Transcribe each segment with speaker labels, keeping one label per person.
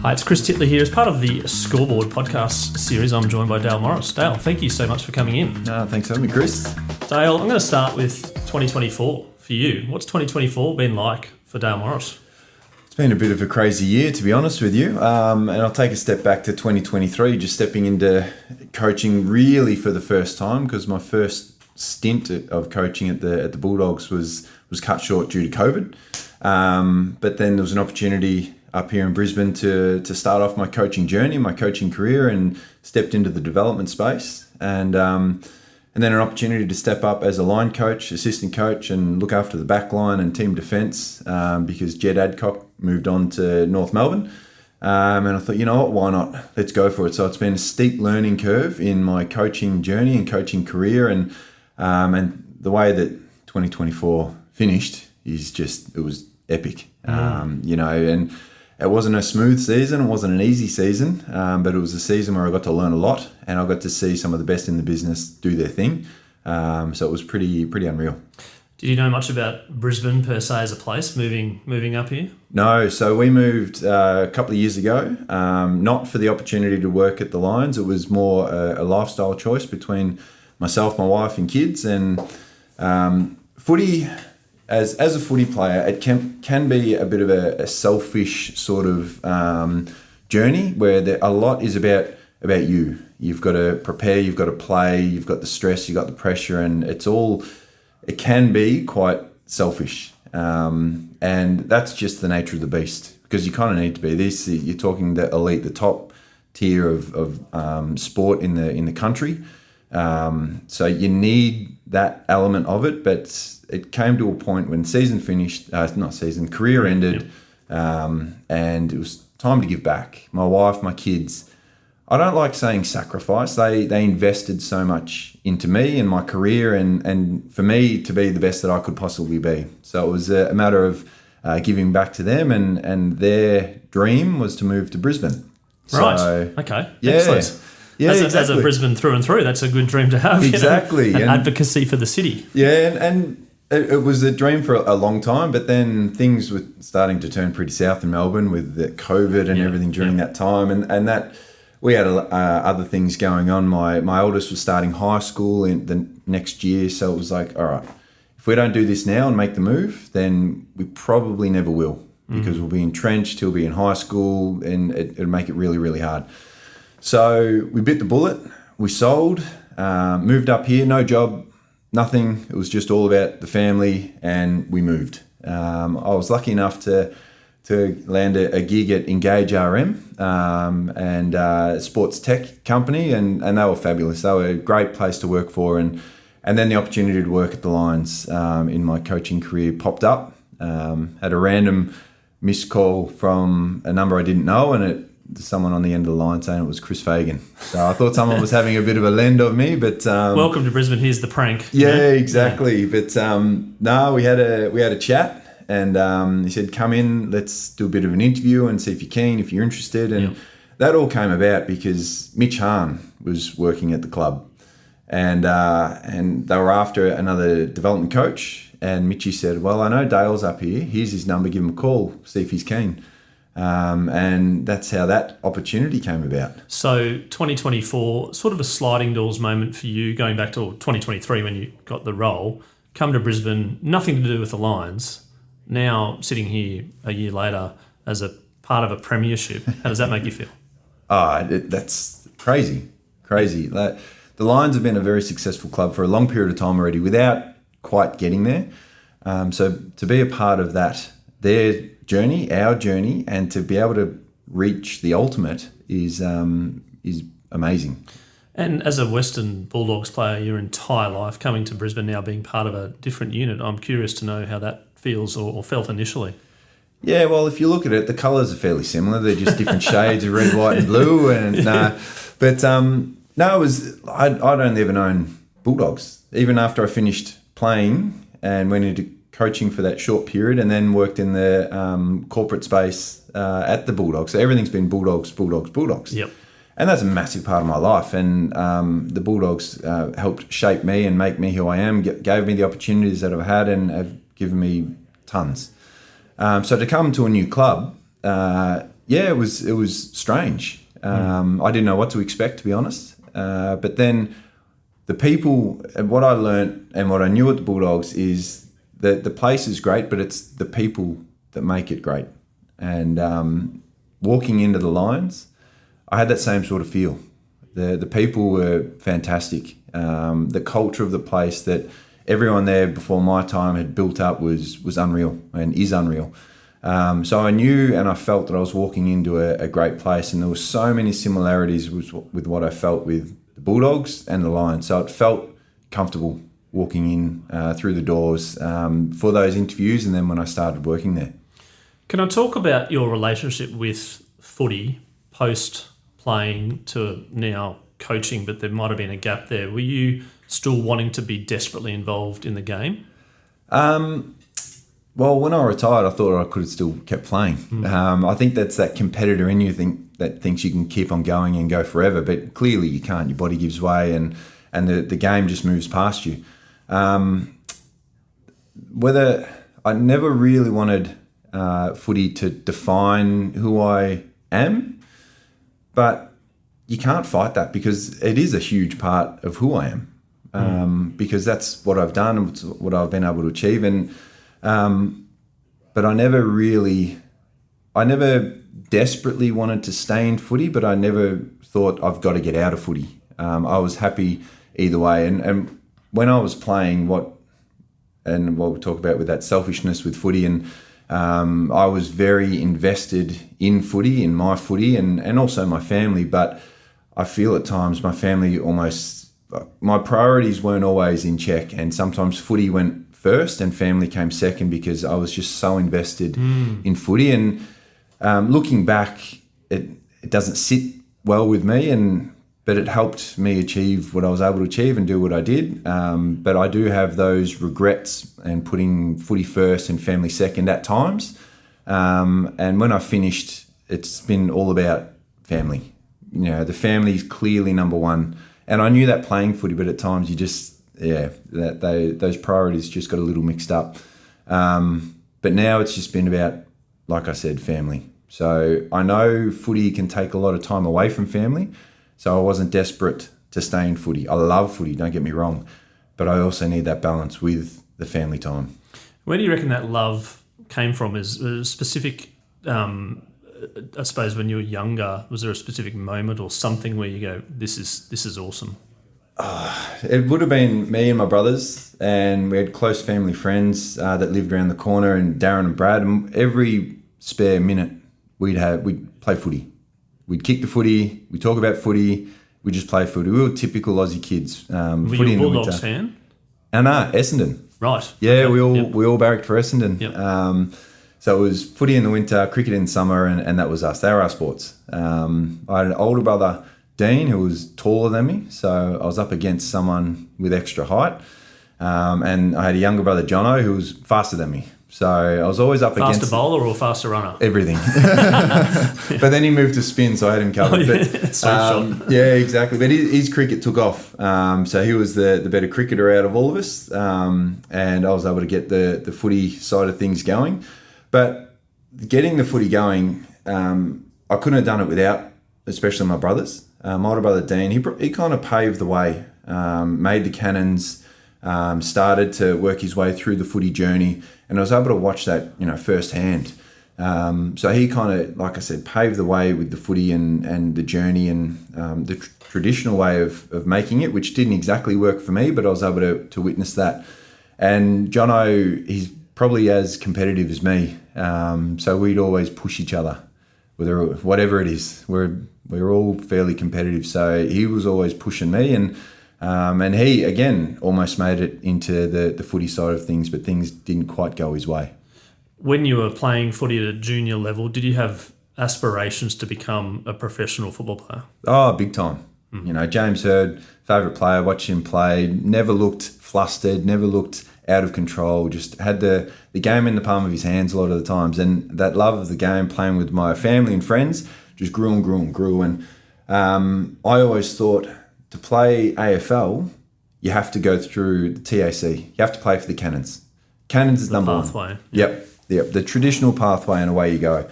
Speaker 1: Hi, it's Chris Titley here. As part of the Scoreboard podcast series, I'm joined by Dale Morris. Dale, thank you so much for coming in.
Speaker 2: Thanks for having me, Chris.
Speaker 1: Dale, I'm going to start with 2024 for you. What's 2024 been like for Dale Morris?
Speaker 2: It's been a bit of a crazy year, to be honest with you. And I'll take a step back to 2023, just stepping into coaching really for the first time, because my first stint of coaching at the Bulldogs was cut short due to COVID. But then there was an opportunity up here in Brisbane to start off my coaching journey, my coaching career, and stepped into the development space. And then an opportunity to step up as a line coach, assistant coach, and look after the back line and team defence because Jed Adcock moved on to North Melbourne. And I thought, you know what, why not? Let's go for it. So it's been a steep learning curve in my coaching journey and coaching career. And the way that 2024 finished is just, it was epic. And it wasn't a smooth season, it wasn't an easy season, but it was a season where I got to learn a lot and I got to see some of the best in the business do their thing. So it was pretty unreal.
Speaker 1: Did you know much about Brisbane per se as a place, moving up here?
Speaker 2: No, so we moved a couple of years ago, not for the opportunity to work at the Lions. It was more a lifestyle choice between myself, my wife and kids. And footy, as a footy player, it can be a bit of a selfish sort of journey where a lot is about you. You've got to prepare, you've got to play, you've got the stress, you've got the pressure, and it can be quite selfish. And that's just the nature of the beast, because you kind of need to be this. You're talking the elite, the top tier of sport in the country. So you need that element of it, but it came to a point when career ended, and it was time to give back. My wife, my kids, I don't like saying sacrifice. They invested so much into me and my career and for me to be the best that I could possibly be. So it was a matter of giving back to them, and their dream was to move to Brisbane.
Speaker 1: Right.
Speaker 2: So,
Speaker 1: okay.
Speaker 2: Yeah.
Speaker 1: Excellent.
Speaker 2: Yeah,
Speaker 1: as a Brisbane through and through, that's a good dream to have.
Speaker 2: Exactly.
Speaker 1: And advocacy for the city.
Speaker 2: Yeah, and it was a dream for a long time, but then things were starting to turn pretty south in Melbourne with the COVID and everything during that time, and that we had other things going on. My oldest was starting high school in the next year, so it was like, all right, if we don't do this now and make the move, then we probably never will, because we'll be entrenched, he'll be in high school, and it'll make it really, really hard. So we bit the bullet, we sold, moved up here, no job, nothing. It was just all about the family, and we moved. I was lucky enough to land a gig at Engage RM and a sports tech company, and they were fabulous. They were a great place to work for, and then the opportunity to work at the Lions in my coaching career popped up. Had a random missed call from a number I didn't know, and someone on the end of the line saying it was Chris Fagan. So I thought someone was having a bit of a lend of me, but
Speaker 1: welcome to Brisbane. Here's the prank.
Speaker 2: Yeah, exactly. Yeah. But no, we had a chat, and he said, "Come in, let's do a bit of an interview and see if you're keen, if you're interested." And that all came about because Mitch Hahn was working at the club, and they were after another development coach. And Mitchy said, "Well, I know Dale's up here. Here's his number. Give him a call. See if he's keen." And that's how that opportunity came about.
Speaker 1: So 2024, sort of a sliding doors moment for you, going back to 2023 when you got the role, come to Brisbane, nothing to do with the Lions. Now sitting here a year later as a part of a premiership, how does that make you feel?
Speaker 2: That's crazy. The Lions have been a very successful club for a long period of time already without quite getting there. So to be a part of that, their journey, our journey, and to be able to reach the ultimate is amazing.
Speaker 1: And as a Western Bulldogs player your entire life, coming to Brisbane now being part of a different unit, I'm curious to know how that feels or felt initially.
Speaker 2: Yeah, well, if you look at it, the colours are fairly similar. They're just different shades of red, white and blue. And I'd only ever known Bulldogs. Even after I finished playing and went into coaching for that short period, and then worked in the corporate space at the Bulldogs. So everything's been Bulldogs.
Speaker 1: Yep.
Speaker 2: And that's a massive part of my life. And the Bulldogs helped shape me and make me who I am, gave me the opportunities that I've had, and have given me tons. So to come to a new club yeah, it was strange. I didn't know what to expect, to be honest. But then the people, and what I learned and what I knew at the Bulldogs is that the place is great, but it's the people that make it great. And walking into the Lions, I had that same sort of feel. The people were fantastic. The culture of the place that everyone there before my time had built up was unreal and is unreal. So I knew and I felt that I was walking into a great place, and there were so many similarities with what I felt with the Bulldogs and the Lions. So it felt comfortable walking in through the doors for those interviews, and then when I started working there.
Speaker 1: Can I talk about your relationship with footy post playing to now coaching, but there might have been a gap there? Were you still wanting to be desperately involved in the game?
Speaker 2: Well, when I retired, I thought I could have still kept playing. I think that's that competitor in you that thinks you can keep on going and go forever, but clearly you can't. Your body gives way, and the game just moves past you. Whether I never really wanted footy to define who I am, but you can't fight that because it is a huge part of who I am. Because that's what I've done and what I've been able to achieve. And but I never desperately wanted to stay in footy, but I never thought I've got to get out of footy. I was happy either way. And when I was playing, what we'll talk about with that selfishness with footy, and I was very invested in footy, in my footy, and also my family. But I feel at times my family my priorities weren't always in check, and sometimes footy went first and family came second because I was just so invested in footy. And looking back, it doesn't sit well with me, but it helped me achieve what I was able to achieve and do what I did. But I do have those regrets and putting footy first and family second at times. And when I finished, it's been all about family. You know, the family is clearly number one. And I knew that playing footy, but at times you just, those priorities just got a little mixed up. But now it's just been about, like I said, family. So I know footy can take a lot of time away from family. So I wasn't desperate to stay in footy. I love footy, don't get me wrong. But I also need that balance with the family time. Where
Speaker 1: do you reckon that love came from? Is a specific, I suppose when you were younger, was there a specific moment or something where you go, this is awesome?
Speaker 2: It would have been me and my brothers, and we had close family friends that lived around the corner, and Darren and Brad, and every spare minute we'd play footy. We'd kick the footy, we'd talk about footy, we'd just play footy. We were typical Aussie kids.
Speaker 1: Were
Speaker 2: footy
Speaker 1: you a Bulldogs fan?
Speaker 2: Essendon.
Speaker 1: Right.
Speaker 2: Yeah, okay. we all barracked for Essendon.
Speaker 1: Yep.
Speaker 2: So it was footy in the winter, cricket in summer, and that was us. They were our sports. I had an older brother, Dean, who was taller than me, so I was up against someone with extra height. And I had a younger brother, Jono, who was faster than me. So I was always up against...
Speaker 1: Faster bowler or faster runner?
Speaker 2: Everything. But then he moved to spin, so I had him covered.
Speaker 1: Shot.
Speaker 2: Yeah, exactly. But his cricket took off. So he was the better cricketer out of all of us. And I was able to get the footy side of things going. But getting the footy going, I couldn't have done it without, especially my brothers. My older brother, Dean, he kind of paved the way, made the cannons, started to work his way through the footy journey, and I was able to watch that, firsthand. So he kind of, like I said, paved the way with the footy and the journey and the traditional way of making it, which didn't exactly work for me, but I was able to witness that. And Jono, he's probably as competitive as me, so we'd always push each other, whatever it is. We're all fairly competitive, so he was always pushing me, and he again almost made it into the footy side of things, but things didn't quite go his way.
Speaker 1: When you were playing footy at a junior level, did you have aspirations to become a professional football player?
Speaker 2: Oh, big time. James Hird, favourite player, watched him play, never looked flustered, never looked out of control, just had the game in the palm of his hands a lot of the times. And that love of the game, playing with my family and friends, just grew and grew and grew. And I always thought to play AFL, you have to go through the TAC. You have to play for the Cannons. Cannons is number one.
Speaker 1: Pathway.
Speaker 2: Yep. The traditional pathway, and away you go.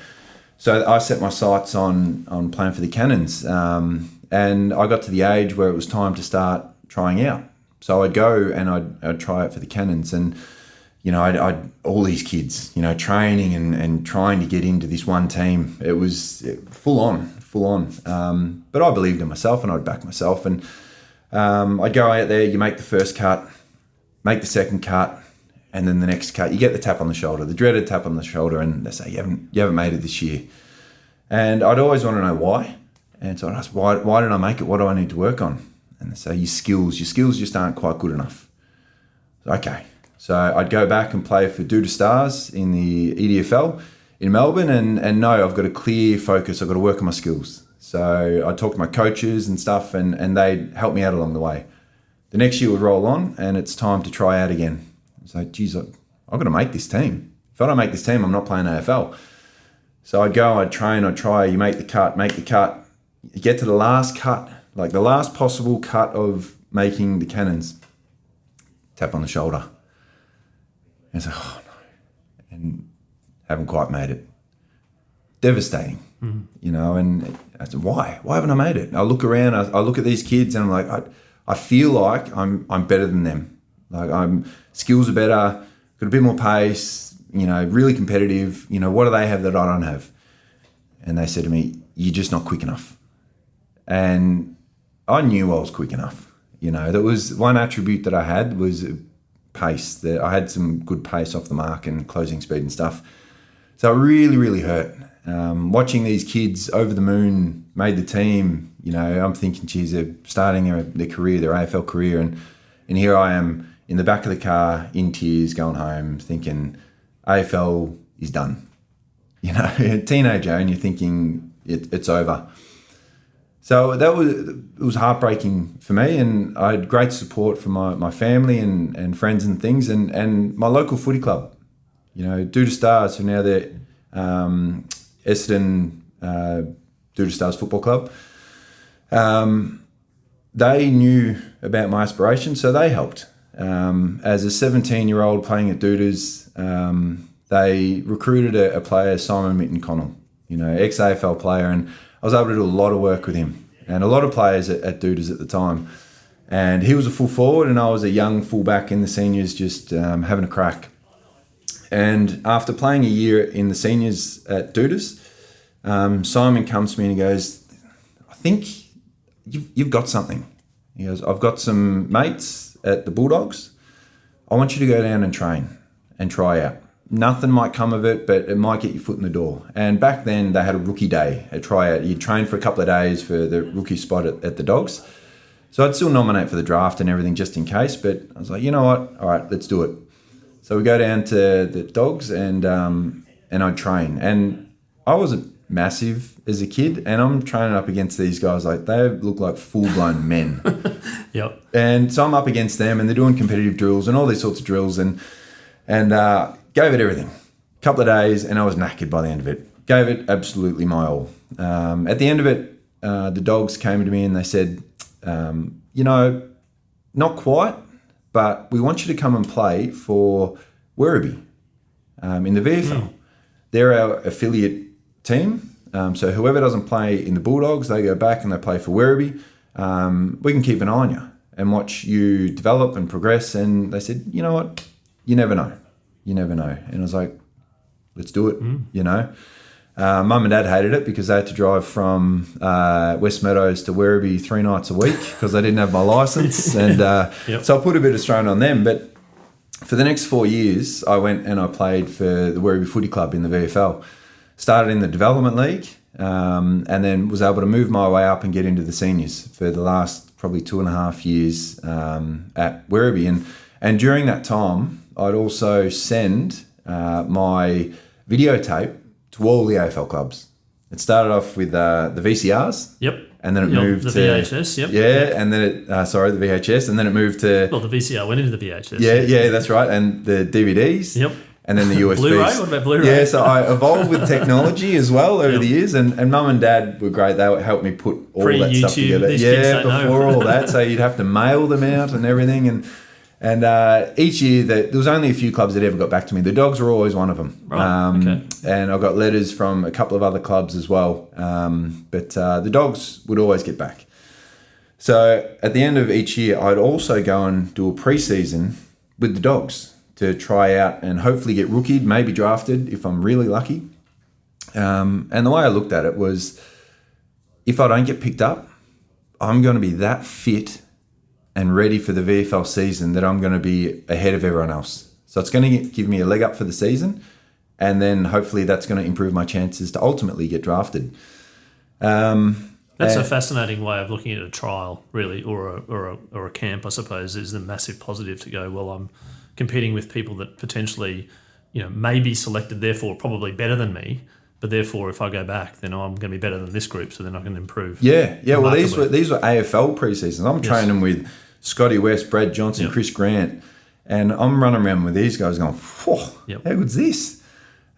Speaker 2: So I set my sights on playing for the Cannons, and I got to the age where it was time to start trying out. So I'd go and I'd try out for the Cannons, and I'd all these kids, training and trying to get into this one team. It was full on. But I believed in myself, and I'd back myself, and I'd go out there. You make the first cut, make the second cut, and then the next cut, you get the tap on the shoulder, the dreaded tap on the shoulder, and they say, you haven't made it this year. And I'd always want to know why. And so I'd ask, why didn't I make it? What do I need to work on? And they say, your skills just aren't quite good enough. Okay. So I'd go back and play for Doodle Stars in the EDFL in Melbourne, and no, I've got a clear focus. I've got to work on my skills. So I'd talk to my coaches and stuff, and they'd help me out along the way. The next year would roll on, and it's time to try out again. It's like, geez, I've got to make this team. If I don't make this team, I'm not playing AFL. So I'd go, I'd train, I'd try. You make the cut. You get to the last cut, like the last possible cut of making the Cannons. Tap on the shoulder. And it's like, oh no. And haven't quite made it. Devastating, and I said, why? Why haven't I made it? I look around, I look at these kids, and I'm like, I feel like I'm better than them. Like skills are better, got a bit more pace, really competitive. What do they have that I don't have? And they said to me, you're just not quick enough. And I knew I was quick enough. That was one attribute that I had was pace. That I had some good pace off the mark and closing speed and stuff. So it really, really hurt. Watching these kids over the moon made the team. I'm thinking, geez, they're starting their career, their AFL career, and here I am in the back of the car in tears going home thinking AFL is done. A teenager, and you're thinking it's over. So it was heartbreaking for me, and I had great support from my family and friends and things, and my local footy club. Doodle Stars, who now they're Essendon Doodle Stars Football Club. They knew about my aspirations, so they helped. As a 17-year-old playing at Doodles, they recruited a player, Simon Mitten-Connell, ex-AFL player, and I was able to do a lot of work with him and a lot of players at Doodles at the time. And he was a full forward, and I was a young fullback in the seniors, just having a crack. And after playing a year in the seniors at Doodles, Simon comes to me and he goes, I think you've got something. He goes, I've got some mates at the Bulldogs. I want you to go down and train and try out. Nothing might come of it, but it might get your foot in the door. And back then they had a rookie day, a tryout. You'd train for a couple of days for the rookie spot at the Dogs. So I'd still nominate for the draft and everything just in case, but I was like, you know what? All right, let's do it. So we go down to the Dogs and I'd train. And I wasn't massive as a kid, and I'm training up against these guys like they look like full-blown men.
Speaker 1: Yep.
Speaker 2: And so I'm up against them, and they're doing competitive drills and all these sorts of drills, and gave it everything. A couple of days, and I was knackered by the end of it. Gave it absolutely my all. At the end of it, the Dogs came to me and they said, not quite, but we want you to come and play for Werribee in the VFL. They're our affiliate team. So whoever doesn't play in the Bulldogs, they go back and they play for Werribee. We can keep an eye on you and watch you develop and progress. And they said, you know what? You never know. You never know. And I was like, let's do it, Mum and Dad hated it because they had to drive from West Meadows to Werribee 3 nights a week because they didn't have my licence. And so I put a bit of strain on them. But for the next 4 years, I went and I played for the Werribee Footy Club in the VFL. Started in the Development League and then was able to move my way up and get into the seniors for the last probably 2.5 years at Werribee. And during that time, I'd also send my videotape to all the AFL clubs. It started off with the VCRs.
Speaker 1: Yep.
Speaker 2: And then it moved
Speaker 1: the
Speaker 2: to...
Speaker 1: VHS, yep.
Speaker 2: Yeah, and then it... the VHS. And then it moved to...
Speaker 1: Well, the VCR went into the VHS.
Speaker 2: Yeah, that's right. And the DVDs.
Speaker 1: Yep.
Speaker 2: And then the USBs.
Speaker 1: Blu-ray? What about Blu-ray?
Speaker 2: Yeah, so I evolved with technology as well over the years. And Mum and Dad were great. They helped me put all that stuff together.
Speaker 1: These kids don't
Speaker 2: before
Speaker 1: know.
Speaker 2: all that. So you'd have to mail them out and everything. And each year, there was only a few clubs that ever got back to me. The Dogs were always one of them.
Speaker 1: Right, okay.
Speaker 2: And I got letters from a couple of other clubs as well. But the Dogs would always get back. So at the end of each year, I'd also go and do a pre-season with the Dogs to try out and hopefully get rookied, maybe drafted if I'm really lucky. And the way I looked at it was, if I don't get picked up, I'm going to be that fit and ready for the VFL season that I'm going to be ahead of everyone else. So it's going to give me a leg up for the season, and then hopefully that's going to improve my chances to ultimately get drafted.
Speaker 1: That's a fascinating way of looking at a trial, really, or a camp, I suppose, is the massive positive to go, well, I'm competing with people that potentially, may be selected, therefore probably better than me, but therefore if I go back, then I'm going to be better than this group, so then I can improve.
Speaker 2: Yeah. Well, these were AFL pre-seasons. I'm training with Scotty West, Brad Johnson, Chris Grant, and I'm running around with these guys going, whoa, how good's this?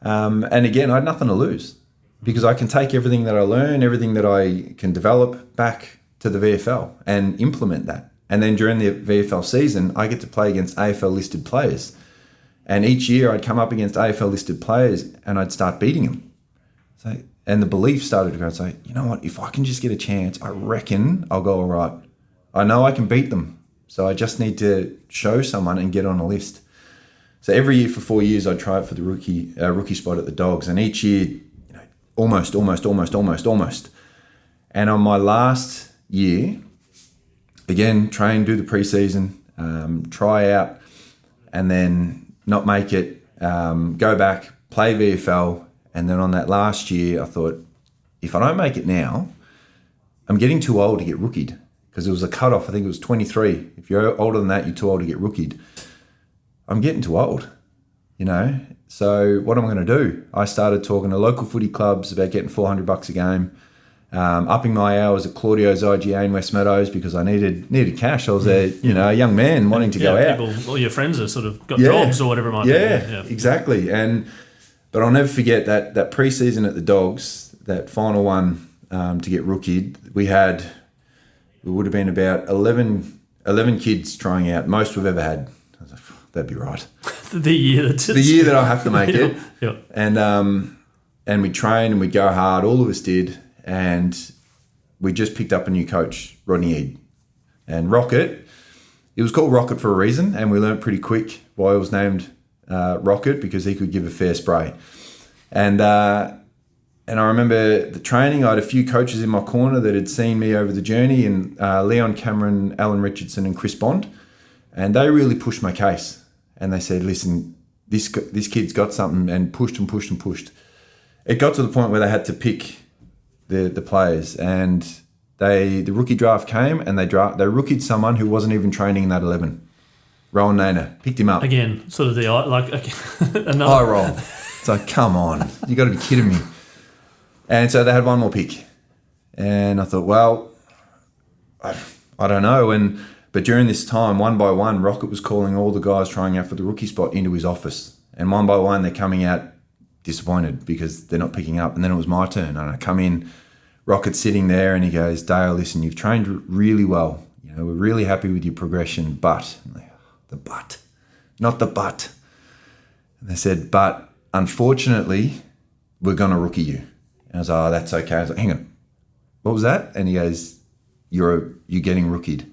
Speaker 2: And again, I had nothing to lose because I can take everything that I learn, everything that I can develop back to the VFL and implement that. And then during the VFL season, I get to play against AFL listed players. And each year I'd come up against AFL listed players and I'd start beating them. And the belief started to go, say, you know what, if I can just get a chance, I reckon I'll go all right. I know I can beat them. So I just need to show someone and get on a list. So every year for 4 years, I'd try it for the rookie spot at the Dogs. And each year, almost. And on my last year, again, train, do the pre-season, try out, and then not make it, go back, play VFL. And then on that last year, I thought, if I don't make it now, I'm getting too old to get rookied. Because it was a cutoff, I think it was 23. If you're older than that, you're too old to get rookied. I'm getting too old, So what am I going to do? I started talking to local footy clubs about getting $400 a game, upping my hours at Claudio's IGA in West Meadows because I needed cash. I was a young man wanting to go out.
Speaker 1: All your friends have sort of got jobs or whatever it might be.
Speaker 2: Yeah, exactly. But I'll never forget that pre-season at the Dogs, that final one to get rookied. We would have been about 11 kids trying out, most we've ever had. I was like, that'd be right.
Speaker 1: The year
Speaker 2: that I have to make it.
Speaker 1: Yep.
Speaker 2: And we'd train and we'd go hard, all of us did. And we just picked up a new coach, Rodney Eade. And Rocket, it was called Rocket for a reason, and we learnt pretty quick why it was named Rocket, because he could give a fair spray. And I remember the training, I had a few coaches in my corner that had seen me over the journey, and Leon Cameron, Alan Richardson and Chris Bond. And they really pushed my case. And they said, listen, this kid's got something, and pushed. It got to the point where they had to pick the players, and the rookie draft came, and they rookied someone who wasn't even training in that 11. Rowan Nainer picked him up.
Speaker 1: Again, sort of the another
Speaker 2: eye roll. It's like, come on, you got to be kidding me. And so they had one more pick, and I thought, well, I don't know. But during this time, one by one, Rocket was calling all the guys trying out for the rookie spot into his office, and one by one they're coming out disappointed because they're not picking up. And then it was my turn, and I come in, Rocket's sitting there, and he goes, Dale, listen, you've trained really well. We're really happy with your progression, but not the but. And they said, but unfortunately, we're going to rookie you. And I was like, oh, that's okay. I was like, hang on, what was that? And he goes, you're getting rookied.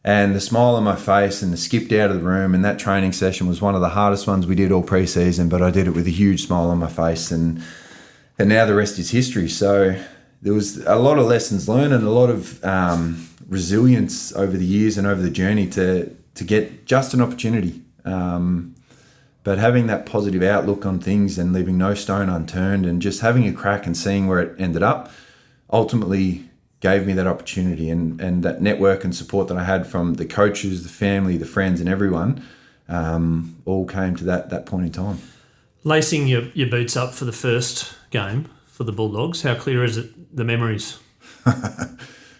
Speaker 2: And the smile on my face and the skipped out of the room, and that training session was one of the hardest ones we did all pre-season, but I did it with a huge smile on my face, and now the rest is history. So there was a lot of lessons learned and a lot of resilience over the years and over the journey to get just an opportunity. But having that positive outlook on things and leaving no stone unturned and just having a crack and seeing where it ended up ultimately gave me that opportunity, and that network and support that I had from the coaches, the family, the friends and everyone all came to that point in time.
Speaker 1: Lacing your boots up for the first game for the Bulldogs, how clear is it, the memories?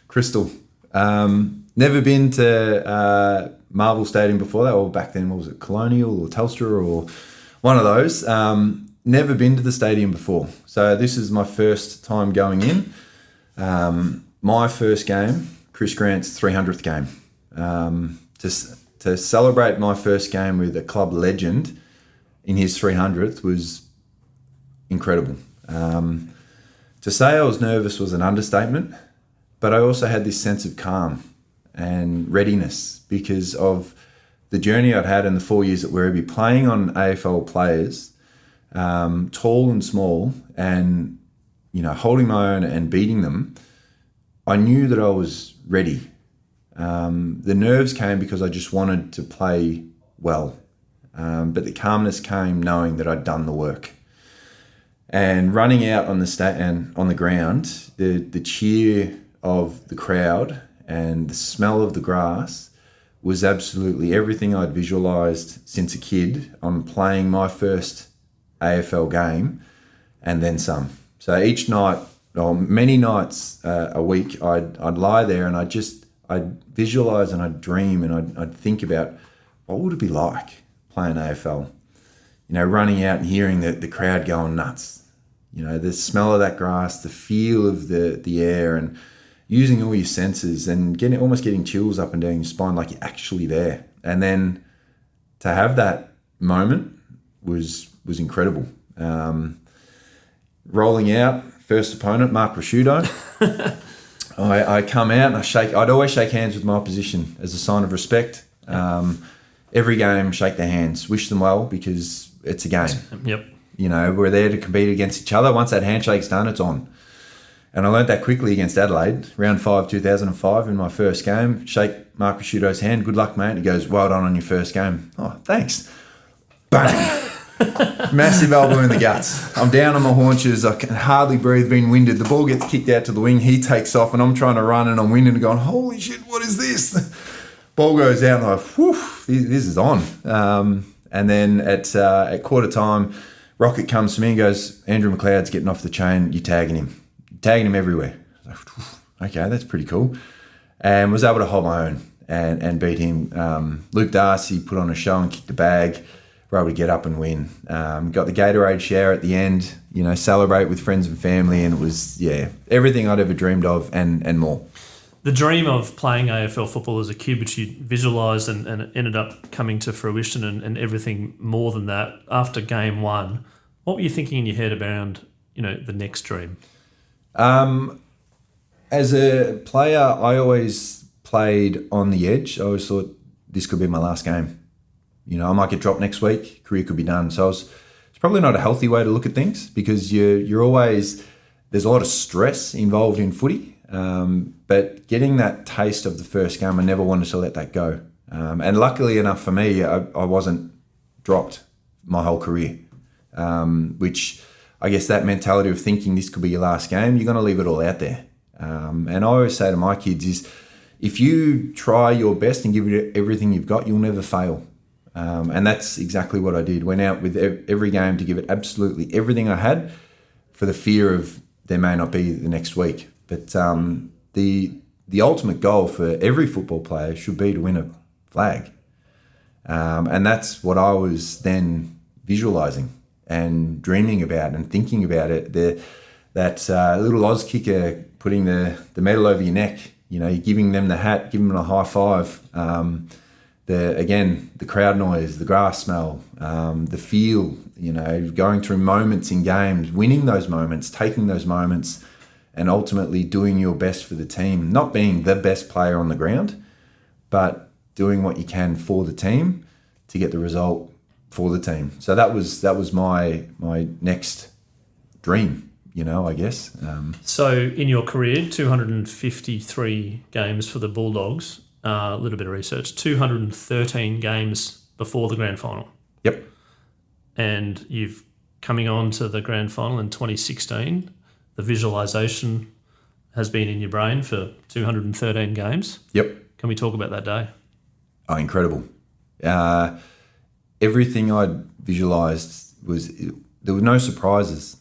Speaker 2: Crystal. Never been to Marvel Stadium before that, or back then, what was it, Colonial or Telstra or one of those. Never been to the stadium before. So this is my first time going in. My first game, Chris Grant's 300th game. To to celebrate my first game with a club legend in his 300th was incredible. To say I was nervous was an understatement, but I also had this sense of calm and readiness because of the journey I'd had in the 4 years at Werribee, playing on AFL players, tall and small, and holding my own and beating them. I knew that I was ready. The nerves came because I just wanted to play well, but the calmness came knowing that I'd done the work. And running out on the ground, the cheer of the crowd and the smell of the grass was absolutely everything I'd visualised since a kid on playing my first AFL game, and then some. So each night, or many nights a week, I'd lie there and I'd visualise and I'd dream and I'd think about what would it be like playing AFL. Running out and hearing the crowd going nuts. The smell of that grass, the feel of the air, and using all your senses and almost getting chills up and down your spine like you're actually there. And then to have that moment was incredible. Rolling out, first opponent, Mark Rasciuto. I come out and I'd always shake hands with my opposition as a sign of respect. Every game, shake their hands, wish them well because it's a game.
Speaker 1: Yep.
Speaker 2: We're there to compete against each other. Once that handshake's done, it's on. And I learnt that quickly against Adelaide, round 5, 2005, in my first game. Shake Mark Rasciuto's hand. Good luck, mate. He goes, well done on your first game. Oh, thanks. Bang. Massive elbow in the guts. I'm down on my haunches. I can hardly breathe, being winded. The ball gets kicked out to the wing. He takes off and I'm trying to run and I'm winded and going, holy shit, what is this? Ball goes out and I'm like, whew, this is on. And then at quarter time, Rocket comes to me and goes, Andrew McLeod's getting off the chain. You're tagging him. Tagging him everywhere. I was like, okay, that's pretty cool. And was able to hold my own and beat him. Luke Darcy put on a show and kicked the bag. We're able to get up and win. Got the Gatorade shower at the end, celebrate with friends and family. And it was, everything I'd ever dreamed of and more.
Speaker 1: The dream of playing AFL football as a kid, which you visualised and it ended up coming to fruition and everything more than that, after game one, what were you thinking in your head around, the next dream?
Speaker 2: As a player, I always played on the edge. I always thought this could be my last game. I might get dropped next week, career could be done. So it's probably not a healthy way to look at things because you're always, there's a lot of stress involved in footy. But getting that taste of the first game, I never wanted to let that go. And luckily enough for me, I wasn't dropped my whole career, which I guess that mentality of thinking this could be your last game, you're going to leave it all out there. And I always say to my kids is, if you try your best and give it everything you've got, you'll never fail. And that's exactly what I did. Went out with every game to give it absolutely everything I had for the fear of there may not be the next week. But the ultimate goal for every football player should be to win a flag. And that's what I was then visualising and dreaming about and thinking about it. That little Oz kicker putting the medal over your neck, you're giving them the hat, giving them a high five. The crowd noise, the grass smell, the feel, going through moments in games, winning those moments, taking those moments, and ultimately doing your best for the team. Not being the best player on the ground, but doing what you can for the team to get the result for the team. So that was my next dream, I guess.
Speaker 1: So in your career, 253 games for the Bulldogs, a little bit of research, 213 games before the grand final.
Speaker 2: Yep.
Speaker 1: And you've coming on to the grand final in 2016. The visualisation has been in your brain for 213 games.
Speaker 2: Yep.
Speaker 1: Can we talk about that day?
Speaker 2: Oh, incredible. Everything I'd visualised there were no surprises.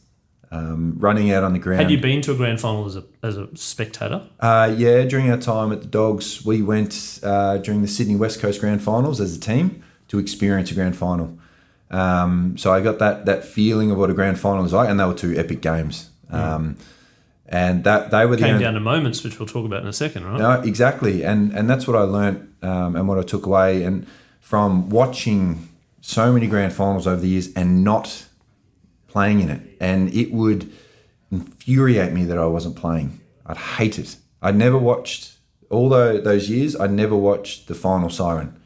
Speaker 2: Running out on the ground.
Speaker 1: Had you been to a grand final as a spectator?
Speaker 2: Yeah, during our time at the Dogs, we went during the Sydney West Coast Grand Finals as a team to experience a grand final. So I got that feeling of what a grand final is like, and they were two epic games. And that they were
Speaker 1: Came down to moments, which we'll talk about in a second, right?
Speaker 2: No, exactly. And that's what I learnt and what I took away. And from watching so many grand finals over the years and not playing in it. And it would infuriate me that I wasn't playing. I'd hate it. I'd never watched, all those years, I'd never watched the final siren.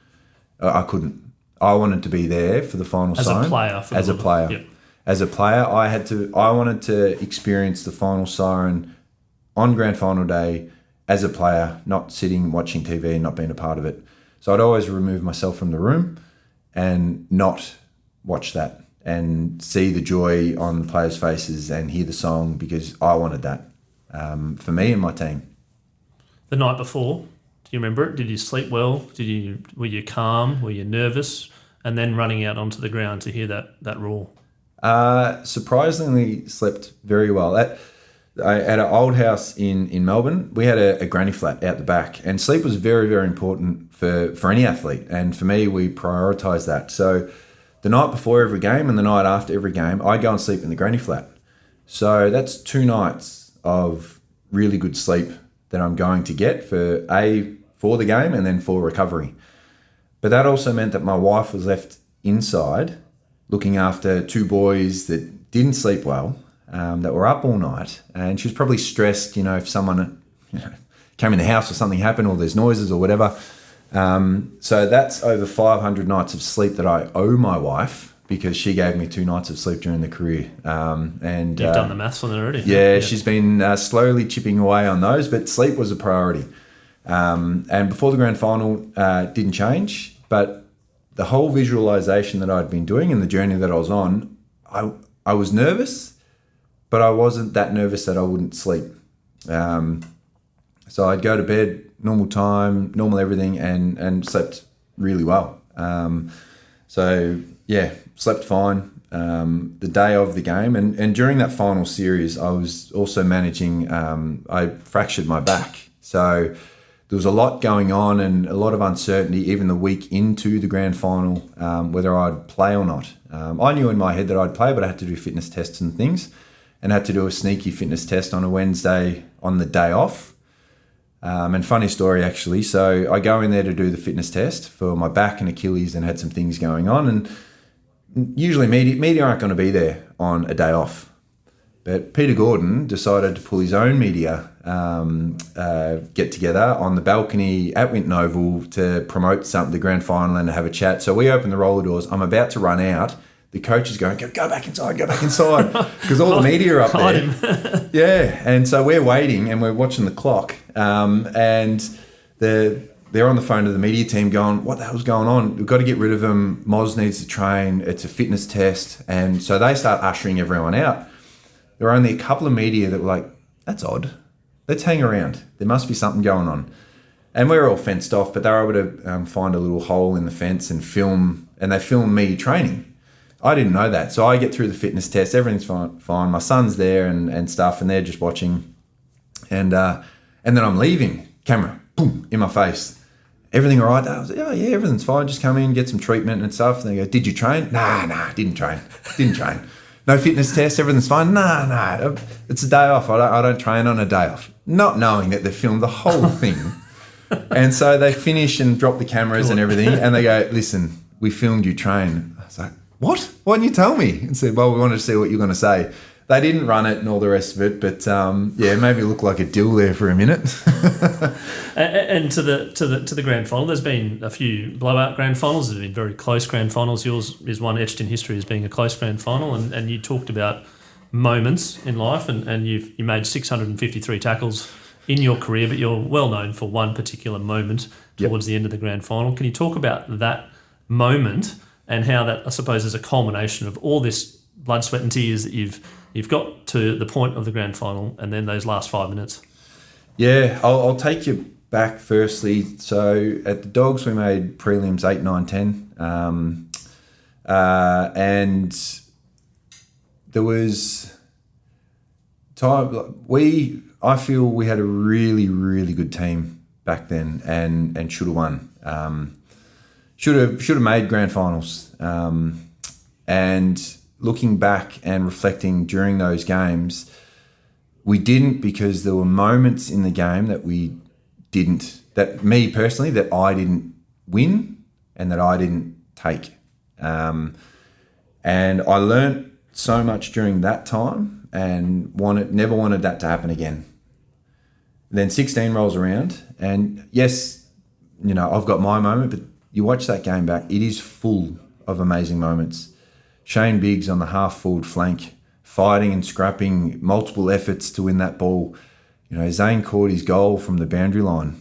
Speaker 2: I couldn't. I wanted to be there for the final siren. As a player. Yep. As a player, I wanted to experience the final siren on grand final day as a player, not sitting watching TV and not being a part of it. So I'd always remove myself from the room and not watch that and see the joy on the players' faces and hear the song, because I wanted that for me and my team.
Speaker 1: The night before, do you remember it? Did you sleep well? Were you calm? Were you nervous? And then running out onto the ground to hear that roar.
Speaker 2: Surprisingly slept very well. At an old house in Melbourne, we had a granny flat out the back, and sleep was very, very important for any athlete. And for me, we prioritised that. So the night before every game and the night after every game, I go and sleep in the granny flat. So that's 2 nights of really good sleep that I'm going to get for the game and then for recovery. But that also meant that my wife was left inside looking after 2 boys that didn't sleep well, that were up all night. And she was probably stressed, if someone came in the house or something happened or there's noises or whatever. So that's over 500 nights of sleep that I owe my wife, because she gave me 2 nights of sleep during the career. And
Speaker 1: you've done the maths on it already.
Speaker 2: Yeah, she's been slowly chipping away on those, but sleep was a priority. And before the grand final, didn't change, but the whole visualization that I'd been doing and the journey that I was on, I was nervous, but I wasn't that nervous that I wouldn't sleep. So I'd go to bed, normal time, normal everything, and slept really well. So yeah, slept fine the day of the game. And during that final series, I was also managing, I fractured my back. So there was a lot going on and a lot of uncertainty, even the week into the grand final, whether I'd play or not. I knew in my head that I'd play, but I had to do fitness tests and things, and had to do a sneaky fitness test on a Wednesday on the day off. And funny story, actually. So I go in there to do the fitness test for my back and Achilles, and had some things going on. And usually media aren't going to be there on a day off. But Peter Gordon decided to pull his own media get together on the balcony at Winton Oval to promote the grand final and to have a chat. So we open the roller doors. I'm about to run out. The coach is going, go back inside, because all the media are up there. Yeah, and so we're waiting and we're watching the clock, and they're on the phone to the media team going, what the hell's going on? We've got to get rid of him. Moz needs to train. It's a fitness test. And so they start ushering everyone out. There were only a couple of media that were like, that's odd. Let's hang around. There must be something going on. And we were all fenced off, but they were able to find a little hole in the fence and film, and they filmed me training. I didn't know that. So I get through the fitness test. Everything's fine. My son's there and stuff, and they're just watching. And then I'm leaving. Camera, boom, in my face. Everything all right? I was like, oh, yeah, everything's fine. Just come in, get some treatment and stuff. And they go, did you train? Nah, didn't train. No fitness test, everything's fine. Nah, it's a day off. I don't train on a day off. Not knowing that they filmed the whole thing. And so they finish and drop the cameras and everything, and they go, listen, we filmed you train. I was like, what? Why didn't you tell me? And said, well, we wanted to see what you're going to say. They didn't run it and all the rest of it, but it made me look like a dill there for a minute.
Speaker 1: And to the grand final, there's been a few blowout grand finals. There's been very close grand finals. Yours is one etched in history as being a close grand final, and you talked about moments in life, and you made 653 tackles in your career, but you're well known for one particular moment towards the end of the grand final. Can you talk about that moment and how that, I suppose, is a culmination of all this blood, sweat and tears that you've got to the point of the grand final, and then those last 5 minutes?
Speaker 2: Yeah, I'll take you back firstly. So at the Dogs, we made prelims 8, 9, 10. And there was time, I feel we had a really, really good team back then, and should have won. Should have made grand finals. And looking back and reflecting during those games, we didn't because there were moments in the game that we didn't, that me personally, that I didn't win and that I didn't take. And I learnt so much during that time and never wanted that to happen again. Then 16 rolls around, and yes, I've got my moment, but you watch that game back, it is full of amazing moments. Shane Biggs on the half-forward flank, fighting and scrapping, multiple efforts to win that ball. Zane Cordy's goal from the boundary line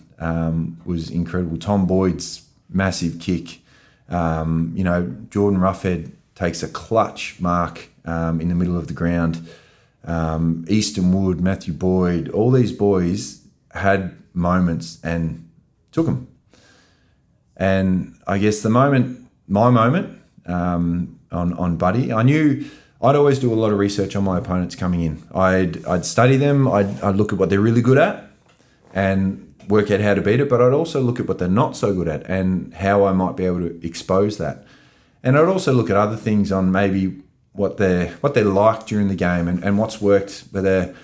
Speaker 2: was incredible. Tom Boyd's massive kick. Jordan Roughhead takes a clutch mark in the middle of the ground. Easton Wood, Matthew Boyd, all these boys had moments and took them. And I guess my moment on Buddy, I knew I'd always do a lot of research on my opponents coming in. I'd study them, I'd look at what they're really good at and work out how to beat it, but I'd also look at what they're not so good at and how I might be able to expose that. And I'd also look at other things on maybe what they're like during the game and what's worked, whether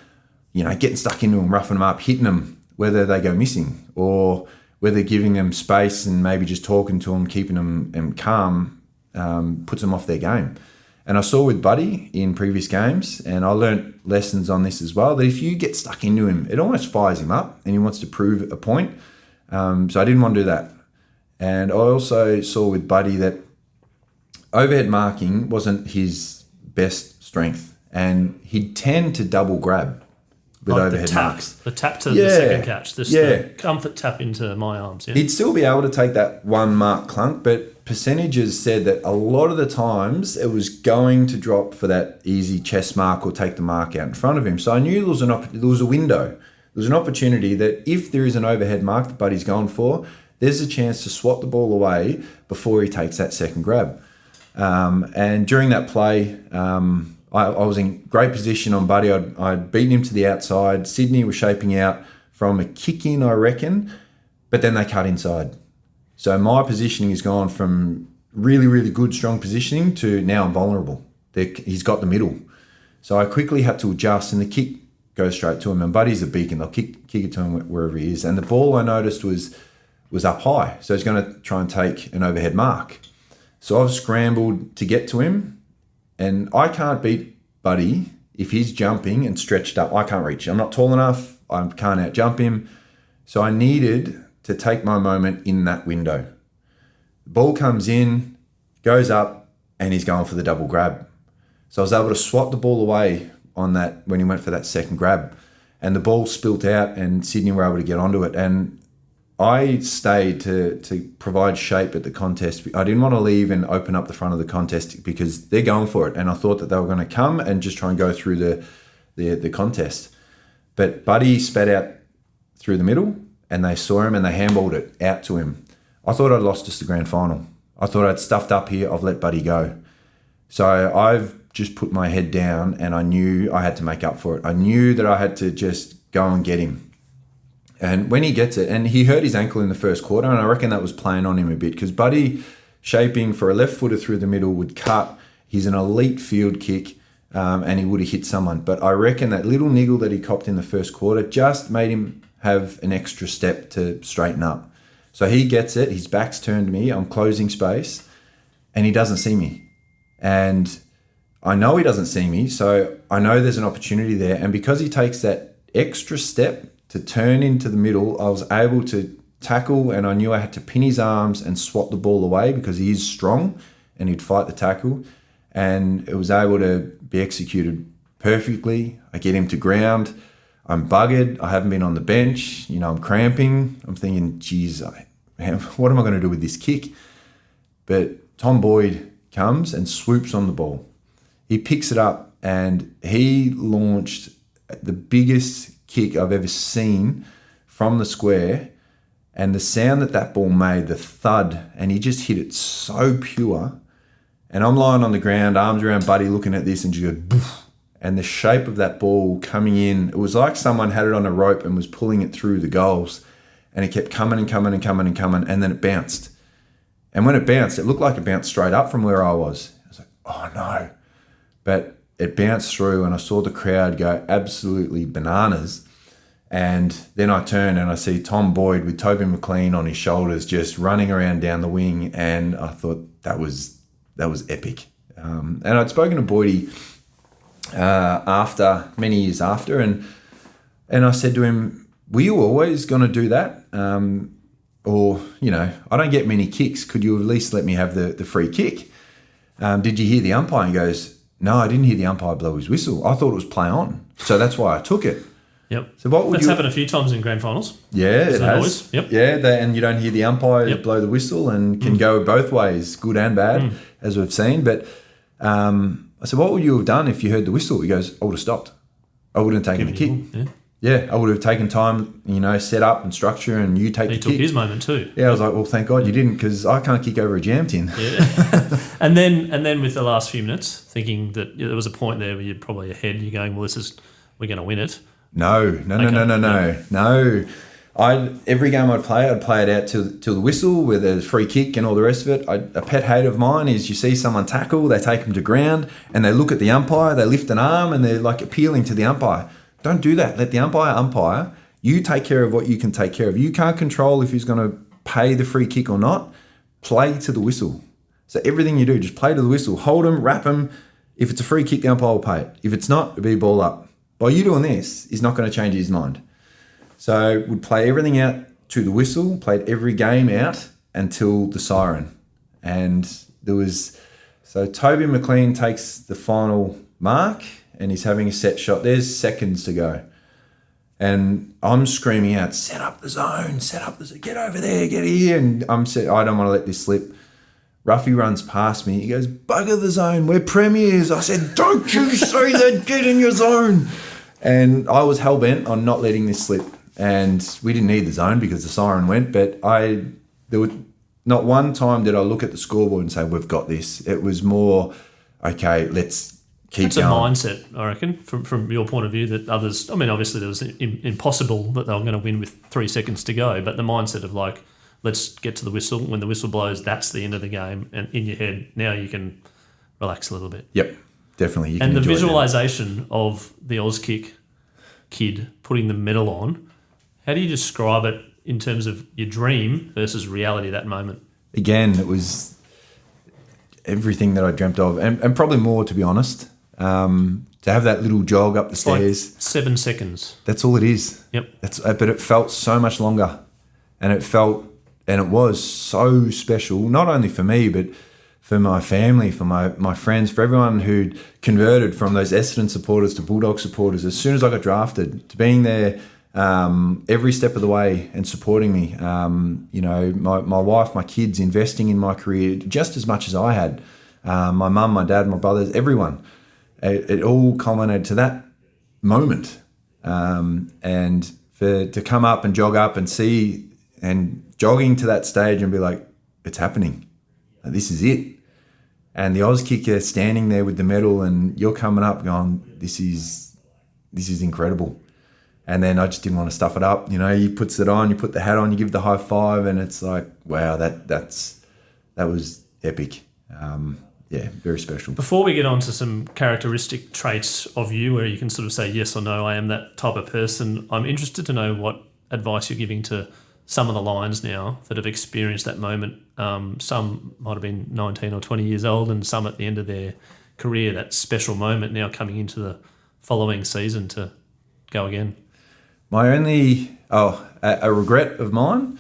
Speaker 2: getting stuck into them, roughing them up, hitting them, whether they go missing, or whether giving them space and maybe just talking to them, keeping them calm, puts them off their game. And I saw with Buddy in previous games, and I learnt lessons on this as well, that if you get stuck into him, it almost fires him up and he wants to prove a point. So I didn't want to do that. And I also saw with Buddy that overhead marking wasn't his best strength, and he'd tend to double grab with overhead marks.
Speaker 1: The tap to the second catch, the comfort tap into my arms. Yeah.
Speaker 2: He'd still be able to take that one mark clunk, but percentages said that a lot of the times it was going to drop for that easy chest mark or take the mark out in front of him. So I knew there was a window. There was an opportunity that if there is an overhead mark that Buddy's going for, there's a chance to swat the ball away before he takes that second grab. And during that play, I was in great position on Buddy. I'd beaten him to the outside. Sydney was shaping out from a kick in, I reckon, but then they cut inside. So my positioning has gone from really, really good, strong positioning to now I'm vulnerable. He's got the middle. So I quickly had to adjust, and the kick goes straight to him. And Buddy's a beacon. They'll kick it to him wherever he is. And the ball I noticed was up high. So he's going to try and take an overhead mark. So I've scrambled to get to him, and I can't beat Buddy if he's jumping and stretched up. I can't reach. I'm not tall enough. I can't out-jump him. So I needed to take my moment in that window. The ball comes in, goes up, and he's going for the double grab. So I was able to swat the ball away on that when he went for that second grab. And the ball spilt out, and Sydney were able to get onto it. And I stayed to provide shape at the contest. I didn't want to leave and open up the front of the contest because they're going for it. And I thought that they were going to come and just try and go through the contest. But Buddy spat out through the middle, and they saw him and they handballed it out to him. I thought I'd lost us the grand final. I thought I'd stuffed up here. I've let Buddy go. So I've just put my head down, and I knew I had to make up for it. I knew that I had to just go and get him. And when he gets it, and he hurt his ankle in the first quarter, and I reckon that was playing on him a bit because Buddy shaping for a left footer through the middle would cut. He's an elite field kick, and he would have hit someone. But I reckon that little niggle that he copped in the first quarter just made him have an extra step to straighten up. So he gets it. His back's turned to me. I'm closing space, and he doesn't see me. And I know he doesn't see me, so I know there's an opportunity there. And because he takes that extra step to turn into the middle, I was able to tackle, and I knew I had to pin his arms and swat the ball away because he is strong and he'd fight the tackle. And it was able to be executed perfectly. I get him to ground. I'm buggered. I haven't been on the bench. I'm cramping. I'm thinking, geez, what am I going to do with this kick? But Tom Boyd comes and swoops on the ball. He picks it up, and he launched the biggest kick I've ever seen from the square. And the sound that ball made, the thud, and he just hit it so pure. And I'm lying on the ground, arms around Buddy, looking at this, and just go, boof. And the shape of that ball coming in, it was like someone had it on a rope and was pulling it through the goals. And it kept coming and coming and coming and coming, and then it bounced. And when it bounced, it looked like it bounced straight up from where I was. I was like, oh no. But it bounced through and I saw the crowd go absolutely bananas. And then I turn and I see Tom Boyd with Toby McLean on his shoulders just running around down the wing, and I thought that was epic. And I'd spoken to Boydie many years after, and I said to him, were you always going to do that? Or, I don't get many kicks. Could you at least let me have the free kick? Did you hear the umpire? He goes, no, I didn't hear the umpire blow his whistle. I thought it was play on. So that's why I took it.
Speaker 1: Yep.
Speaker 2: So that's
Speaker 1: happened a few times in grand finals.
Speaker 2: Yeah, it has.
Speaker 1: Noise. Yep.
Speaker 2: Yeah, and you don't hear the umpire blow the whistle, and can go both ways, good and bad, as we've seen. But I said, what would you have done if you heard the whistle? He goes, I would have stopped. I wouldn't have taken the kick. Yeah, I would have taken time, set up and structure, and you take the kick.
Speaker 1: He took his moment too.
Speaker 2: Yeah, I was like, well, thank God you didn't, because I can't kick over a jam tin.
Speaker 1: Yeah. and then with the last few minutes, thinking that there was a point there where you're probably ahead, you're going, well, we're going to win it.
Speaker 2: No. Every game I'd play it out till the whistle with a free kick and all the rest of it. A pet hate of mine is you see someone tackle, they take them to ground, and they look at the umpire, they lift an arm, and they're like appealing to the umpire. Don't do that. Let the umpire. You take care of what you can take care of. You can't control if he's going to pay the free kick or not. Play to the whistle. So everything you do, just play to the whistle. Hold him, wrap him. If it's a free kick, the umpire will pay it. If it's not, it'll be ball up. By you doing this, he's not going to change his mind. So we'd play everything out to the whistle, played every game out until the siren. And so Toby McLean takes the final mark and he's having a set shot. There's seconds to go. And I'm screaming out, set up the zone, get over there, get here. And I don't want to let this slip. Ruffy runs past me. He goes, bugger the zone, we're premiers. I said, don't you say that, get in your zone. And I was hell-bent on not letting this slip. And we didn't need the zone because the siren went. But there was not one time did I look at the scoreboard and say, we've got this. It was more, okay, let's keep going.
Speaker 1: It's a mindset, I reckon, from your point of view, that others, obviously there was impossible that they were going to win with 3 seconds to go. But the mindset of like, let's get to the whistle. When the whistle blows, that's the end of the game. And in your head, now you can relax a little bit.
Speaker 2: Yep. Definitely.
Speaker 1: And the visualisation of the Auskick kid putting the medal on, how do you describe it in terms of your dream versus reality at that moment?
Speaker 2: Again, it was everything that I dreamt of, and probably more, to be honest. To have that little jog up the stairs.
Speaker 1: Like 7 seconds.
Speaker 2: That's all it is.
Speaker 1: Yep.
Speaker 2: But it felt so much longer. And it was so special, not only for me, but for my family, for my friends, for everyone who'd converted from those Essendon supporters to Bulldog supporters. As soon as I got drafted, to being there every step of the way and supporting me. My wife, my kids, investing in my career just as much as I had. My mum, my dad, my brothers, everyone. It all culminated to that moment. And to come up and jog up and see, and jogging to that stage and be like, it's happening. This is it. And the Auskicker standing there with the medal, and you're coming up going, this is incredible. And then I just didn't want to stuff it up. He puts it on, you put the hat on, you give the high five, and it's like, wow, that was epic. Very special.
Speaker 1: Before we get on to some characteristic traits of you where you can sort of say yes or no, I am that type of person, I'm interested to know what advice you're giving to some of the Lions now that have experienced that moment. Some might have been 19 or 20 years old, and some at the end of their career, that special moment now coming into the following season to go again.
Speaker 2: My only a regret of mine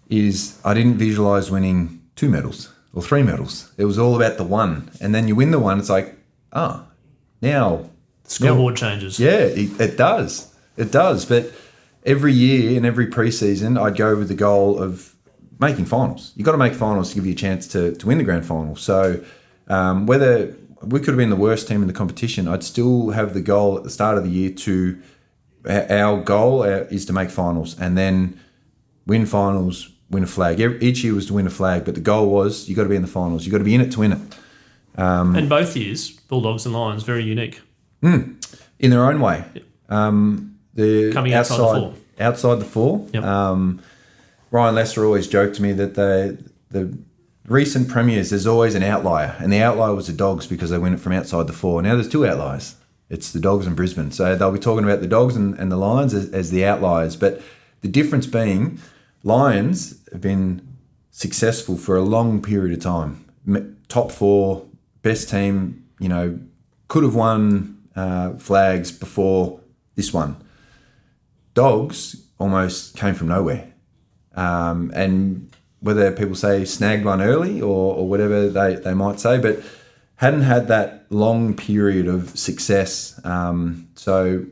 Speaker 2: is I didn't visualise winning 2 medals or 3 medals. It was all about the one, and then you win the one. It's like, now
Speaker 1: the scoreboard changes.
Speaker 2: Yeah, it does. It does. But every year and every preseason, I'd go with the goal of making finals. You've got to make finals to give you a chance to win the grand final. So whether we could have been the worst team in the competition, I'd still have the goal at the start of the year our goal is to make finals and then win finals, win a flag. Each year was to win a flag, but the goal was you got to be in the finals. You got to be in it to win it.
Speaker 1: And both years, Bulldogs and Lions, very unique.
Speaker 2: In their own way.
Speaker 1: Yep.
Speaker 2: Coming outside the four.
Speaker 1: Yep.
Speaker 2: Ryan Lester always joked to me that recent premiers, there's always an outlier, and the outlier was the Dogs because they win it from outside the 4. Now there's 2 outliers. It's the Dogs and Brisbane. So they'll be talking about the Dogs and the Lions as the outliers. But the difference being, Lions have been successful for a long period of time. Top 4, best team, could have won flags before this one. Dogs almost came from nowhere. And whether people say snagged one early or whatever they might say, but hadn't had that long period of success. So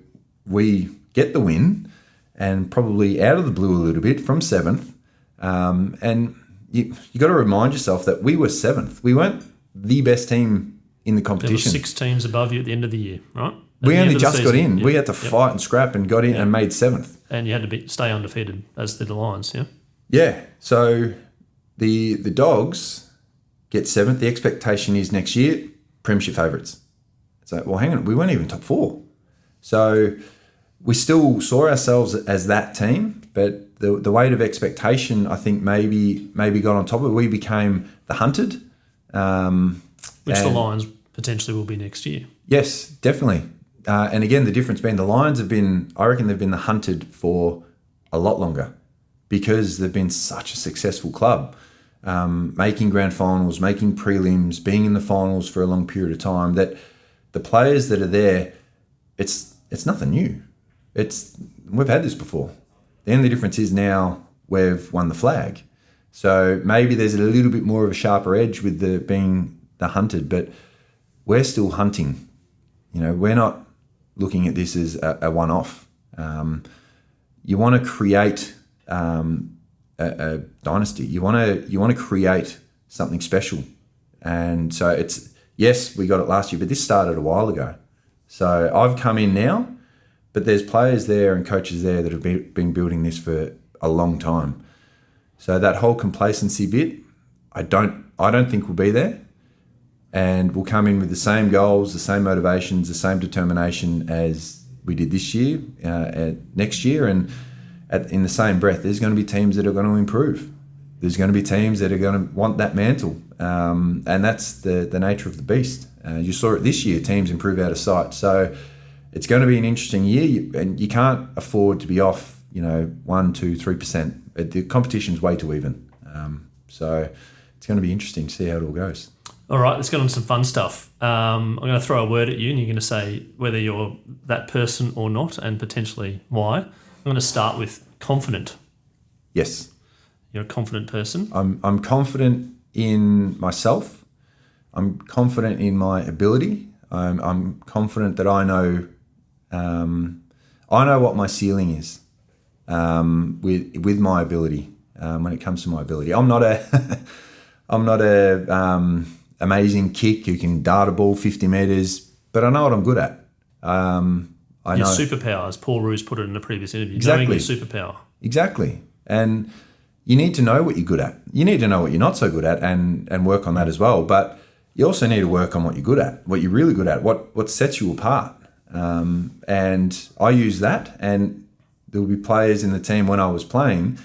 Speaker 2: we get the win, and probably out of the blue a little bit from 7th. And you got to remind yourself that we were 7th. We weren't the best team in the competition.
Speaker 1: There were 6 teams above you at the end of the year, right?
Speaker 2: We only just got in. Yep. We had to fight and scrap and got in and made 7th.
Speaker 1: And you had to stay undefeated, as did the Lions, yeah?
Speaker 2: Yeah. So the Dogs get 7th. The expectation is next year, premiership favourites. So, well, hang on. We weren't even top 4. So we still saw ourselves as that team, but the weight of expectation, I think, maybe got on top of it. We became the hunted.
Speaker 1: Which the Lions potentially will be next year.
Speaker 2: Yes, definitely. And again, the difference being the Lions have been, I reckon they've been the hunted for a lot longer because they've been such a successful club, making grand finals, making prelims, being in the finals for a long period of time, that the players that are there, it's nothing new. We've had this before. The only difference is now we've won the flag. So maybe there's a little bit more of a sharper edge with being the hunted, but we're still hunting. We're not looking at this as a one-off. You want to create a dynasty. You want to create something special. And so yes, we got it last year, but this started a while ago. So I've come in now, but there's players there and coaches there that have been building this for a long time. So that whole complacency bit, I don't think will be there. And we'll come in with the same goals, the same motivations, the same determination as we did this year, next year. And in the same breath, there's going to be teams that are going to improve. There's going to be teams that are going to want that mantle. And that's the nature of the beast. You saw it this year, teams improve out of sight. So it's going to be an interesting year, and you can't afford to be off, 1%, 2%, 3%. The competition's way too even. So it's going to be interesting to see how it all goes.
Speaker 1: All right, let's get on to some fun stuff. I'm going to throw a word at you, and you're going to say whether you're that person or not, and potentially why. I'm going to start with confident.
Speaker 2: Yes.
Speaker 1: You're a confident person.
Speaker 2: I'm confident in myself. I'm confident in my ability. I'm confident that I know what my ceiling is with my ability when it comes to my ability. I'm not a amazing kick who can dart a ball 50 metres, but I know what I'm good at. I
Speaker 1: your
Speaker 2: know
Speaker 1: superpower, as Paul Roos put it in a previous interview.
Speaker 2: Exactly.
Speaker 1: Knowing your superpower.
Speaker 2: Exactly. And you need to know what you're good at. You need to know what you're not so good at and work on that as well. But you also need to work on what you're good at, what you're really good at, what sets you apart. And I use that, and there would be players in the team when I was playing,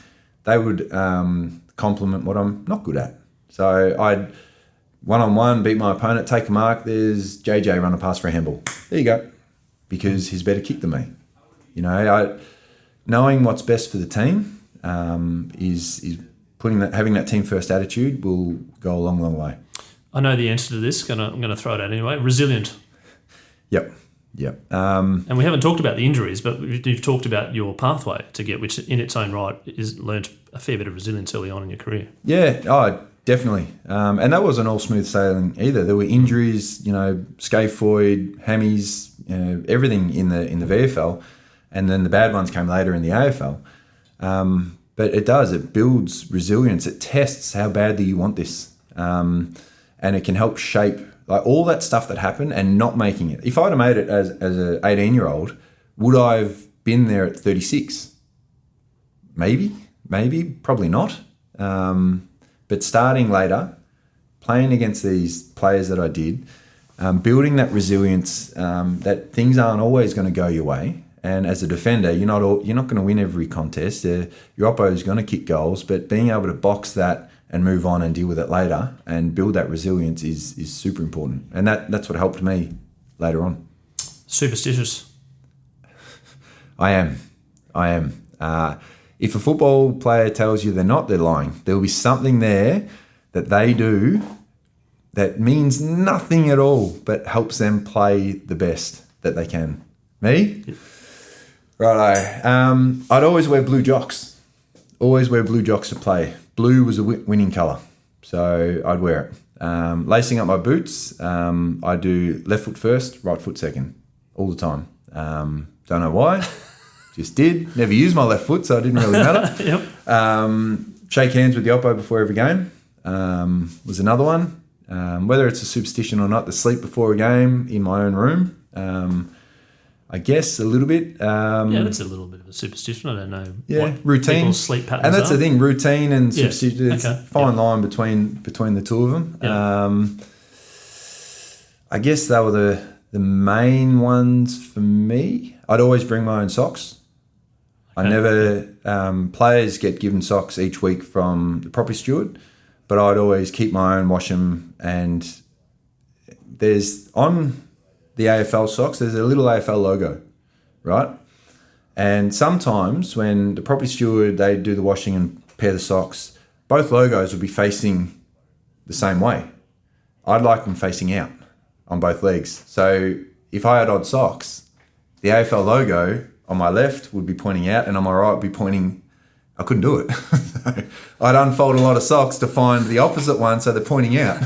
Speaker 2: they would compliment what I'm not good at. So I'd one-on-one beat my opponent, take a mark, there's JJ run a pass for a handball. There you go. Because he's better kick than me. Knowing what's best for the team is having that team first attitude will go a long, long way.
Speaker 1: I know the answer to this. I'm going to throw it out anyway. Resilient.
Speaker 2: Yep.
Speaker 1: And we haven't talked about the injuries, but you've talked about your pathway to get, which in its own right is learnt a fair bit of resilience early on in your career.
Speaker 2: Yeah, definitely. And that wasn't all smooth sailing either. There were injuries, scaphoid, hammies, everything in the VFL, and then the bad ones came later in the AFL. But it builds resilience. It tests how badly you want this. And it can help shape like all that stuff that happened and not making it. If I'd have made it as an 18-year-old, would I have been there at 36? Maybe, probably not. But starting later, playing against these players that I did, building that resilience, that things aren't always going to go your way. And as a defender, you're not going to win every contest. Your oppo is going to kick goals, but being able to box that and move on and deal with it later and build that resilience is super important. And that's what helped me later on.
Speaker 1: Superstitious.
Speaker 2: I am. If a football player tells you they're not, they're lying. There will be something there that they do that means nothing at all, but helps them play the best that they can. Me?
Speaker 1: Yeah.
Speaker 2: Righto. I'd always wear blue jocks. Always wear blue jocks to play. Blue was a winning colour, so I'd wear it. Lacing up my boots, I do left foot first, right foot second, all the time. Don't know why. Just did. Never used my left foot, so it didn't really matter.
Speaker 1: Yep.
Speaker 2: Shake hands with the oppo before every game was another one. Whether it's a superstition or not, the sleep before a game in my own room. I guess a little bit.
Speaker 1: Yeah, that's a little bit of a superstition. I don't know.
Speaker 2: Yeah,
Speaker 1: what
Speaker 2: routine.
Speaker 1: people's sleep patterns
Speaker 2: And that's
Speaker 1: are.
Speaker 2: the thing, routine and
Speaker 1: Yeah.
Speaker 2: superstition. It's a fine line between the two of them.
Speaker 1: Yeah.
Speaker 2: I guess they were the main ones for me. I'd always bring my own socks. I never, players get given socks each week from the property steward, but I'd always keep my own, wash them, and there's, on the AFL socks, there's a little AFL logo, right? And sometimes when the property steward, they do the washing and pair the socks, both logos will be facing the same way. I'd like them facing out on both legs. So if I had odd socks, the AFL logo on my left would be pointing out and on my right would be pointing, I couldn't do it. So I'd unfold a lot of socks to find the opposite one so they're pointing out.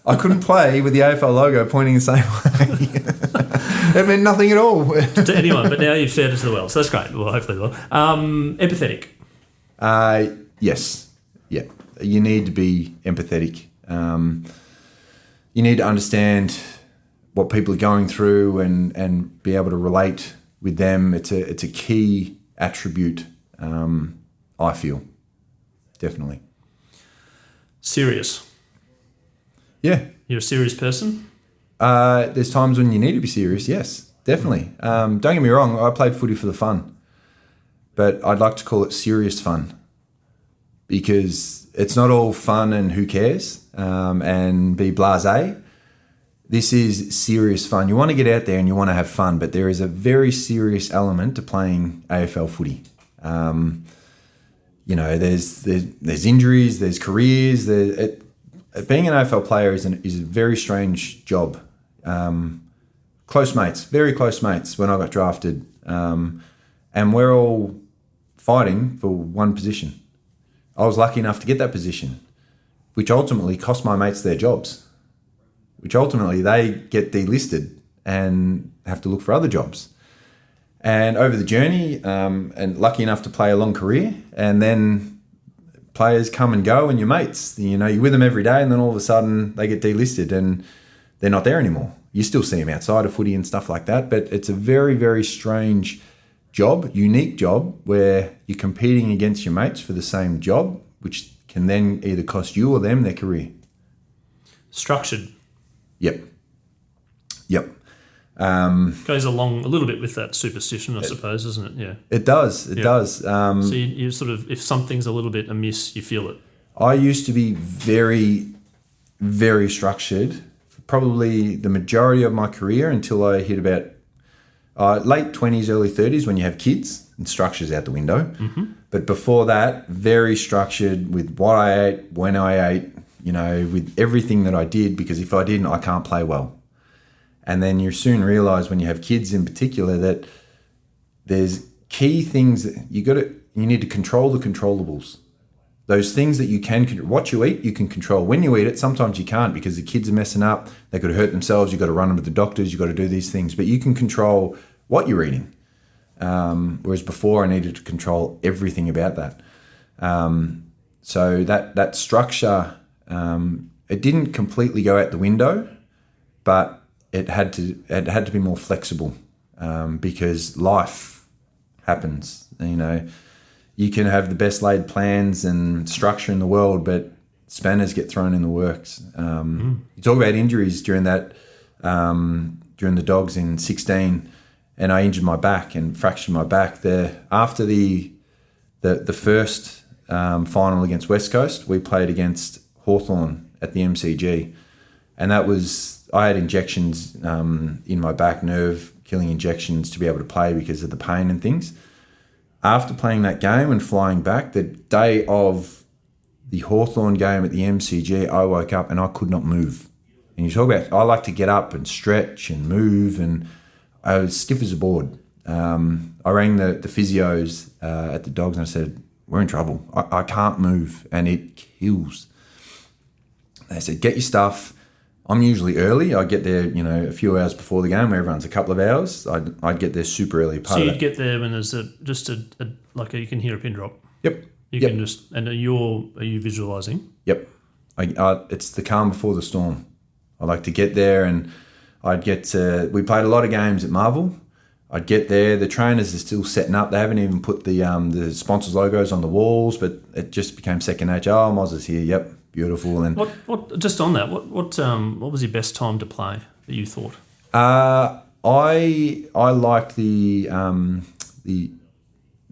Speaker 2: I couldn't play with the AFL logo pointing the same way. It meant nothing at all.
Speaker 1: To anyone, but now you've shared it to the world, so that's great. Well, hopefully they will. Empathetic.
Speaker 2: Yes. Yeah. You need to be empathetic. You need to understand what people are going through and be able to relate with them. It's a key attribute, I feel. Definitely.
Speaker 1: Serious.
Speaker 2: Yeah.
Speaker 1: You're a serious person?
Speaker 2: There's times when you need to be serious, yes, definitely. Don't get me wrong, I played footy for the fun, but I'd like to call it serious fun because it's not all fun and who cares and be blasé. This is serious fun. You want to get out there and you want to have fun, but there is a very serious element to playing AFL footy. There's injuries, there's careers. Being an AFL player is a very strange job. Close mates, very close mates when I got drafted. And we're all fighting for one position. I was lucky enough to get that position, which ultimately cost my mates their jobs, which ultimately they get delisted and have to look for other jobs. And over the journey, and lucky enough to play a long career, and then players come and go and your mates, you're with them every day and then all of a sudden they get delisted and they're not there anymore. You still see them outside of footy and stuff like that, but it's a very, very strange job, unique job where you're competing against your mates for the same job, which can then either cost you or them their career.
Speaker 1: Structured.
Speaker 2: Yep.
Speaker 1: Goes along a little bit with that superstition, I suppose, doesn't it? Yeah.
Speaker 2: It does. It does.
Speaker 1: So you sort of, if something's a little bit amiss, you feel it.
Speaker 2: I used to be very, very structured, probably the majority of my career until I hit about late 20s, early 30s when you have kids and structure's out the window.
Speaker 1: Mm-hmm.
Speaker 2: But before that, very structured with what I ate, when I ate, with everything that I did, because if I didn't, I can't play well. And then you soon realise when you have kids in particular that there's key things that you need to control the controllables. Those things that you can, what you eat, you can control. When you eat it, sometimes you can't because the kids are messing up. They could hurt themselves. You've got to run them to the doctors. You've got to do these things. But you can control what you're eating. Whereas before I needed to control everything about that. So that structure, it didn't completely go out the window, but it had to be more flexible because life happens. You can have the best laid plans and structure in the world, but spanners get thrown in the works. You talk about injuries during the Dogs in 16, and I injured my back and fractured my back there after the first final against West Coast, we played against Hawthorn at the MCG. And that was, I had injections in my back, nerve killing injections to be able to play because of the pain and things. After playing that game and flying back, the day of the Hawthorn game at the MCG, I woke up and I could not move. And you talk about, I like to get up and stretch and move, and I was stiff as a board. I rang the physios at the Dogs and I said, we're in trouble. I can't move and it kills. They said, get your stuff. I'm usually early. I get there, a few hours before the game where everyone's a couple of hours. I'd get there super early.
Speaker 1: So you'd get there when there's you can hear a pin drop.
Speaker 2: Yep.
Speaker 1: You can just, and are you visualising?
Speaker 2: Yep. It's the calm before the storm. I like to get there and we played a lot of games at Marvel. I'd get there. The trainers are still setting up. They haven't even put the sponsors' logos on the walls, but it just became second nature. Oh, Moz is here. Yep, beautiful. And
Speaker 1: what? Just on that, what was your best time to play that you thought?
Speaker 2: I liked the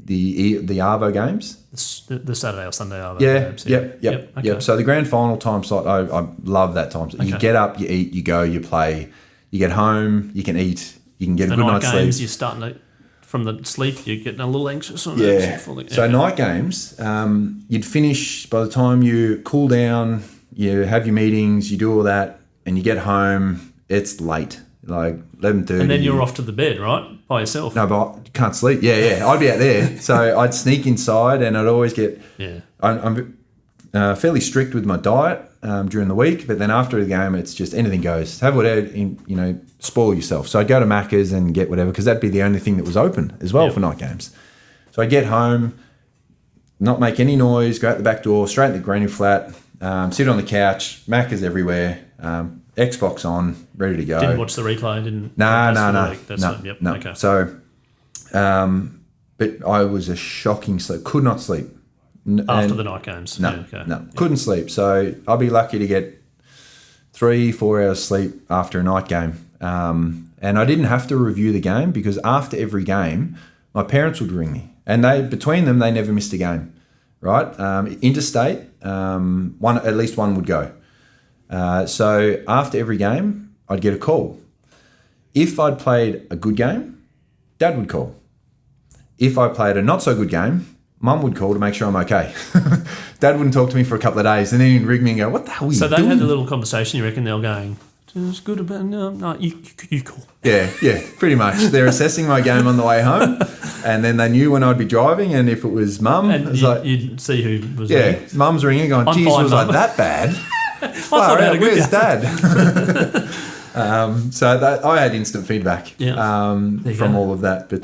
Speaker 2: Arvo games.
Speaker 1: The Saturday or Sunday Arvo games.
Speaker 2: Yep. Okay. So the grand final time slot, I love that time. So you get up, you eat, you go, you play, you get home, you can eat. You can get a good night's sleep.
Speaker 1: You're starting to, from the sleep, you're getting a little anxious.
Speaker 2: So night games, you'd finish by the time you cool down, you have your meetings, you do all that, and you get home, it's late, like 11:30.
Speaker 1: And then you're off to the bed, right? By yourself.
Speaker 2: No, but you can't sleep. Yeah. I'd be out there. So I'd sneak inside and I'd always get...
Speaker 1: Yeah.
Speaker 2: I'm fairly strict with my diet during the week, but then after the game, it's just anything goes. Have whatever, spoil yourself. So I'd go to Macca's and get whatever, because that'd be the only thing that was open as well for night games. So I'd get home, not make any noise, go out the back door, straight in the granny flat, sit on the couch, Macca's everywhere, Xbox on, ready to go.
Speaker 1: Didn't watch the replay?
Speaker 2: No.
Speaker 1: Okay.
Speaker 2: So, but I was a shocking sleep. Could not sleep.
Speaker 1: After the night games?
Speaker 2: No, couldn't sleep. So I'll be lucky to get 3-4 hours sleep after a night game. And I didn't have to review the game, because after every game, my parents would ring me. And between them, they never missed a game, right? Interstate, at least one would go. So after every game, I'd get a call. If I'd played a good game, Dad would call. If I played a not so good game, Mum would call to make sure I'm okay. Dad wouldn't talk to me for a couple of days, and then he'd ring me and go, what the hell are you doing?
Speaker 1: So they had a little conversation, you reckon they were going, it's good about, no, you call.
Speaker 2: Yeah, pretty much. They're assessing my game on the way home, and then they knew when I'd be driving, and if it was Mum,
Speaker 1: and
Speaker 2: it was
Speaker 1: you'd see who was ringing.
Speaker 2: Yeah, Mum's ringing going, geez, was I that bad? Where's Dad? So I had instant feedback from all of that. But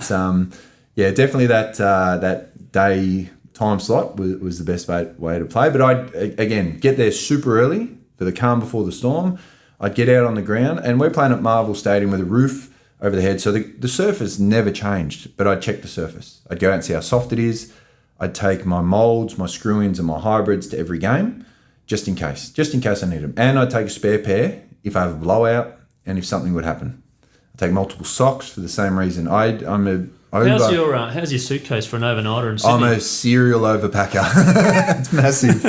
Speaker 2: definitely that day time slot was the best way to play. But I'd, again, get there super early for the calm before the storm. I'd get out on the ground, and we're playing at Marvel Stadium with a roof over the head. So the surface never changed, but I'd check the surface. I'd go out and see how soft it is. I'd take my molds, my screw-ins and my hybrids to every game, just in case I need them. And I'd take a spare pair if I have a blowout and if something would happen. I'd take multiple socks for the same reason.
Speaker 1: How's your suitcase for an overnighter in Sydney?
Speaker 2: I'm a serial overpacker. It's massive.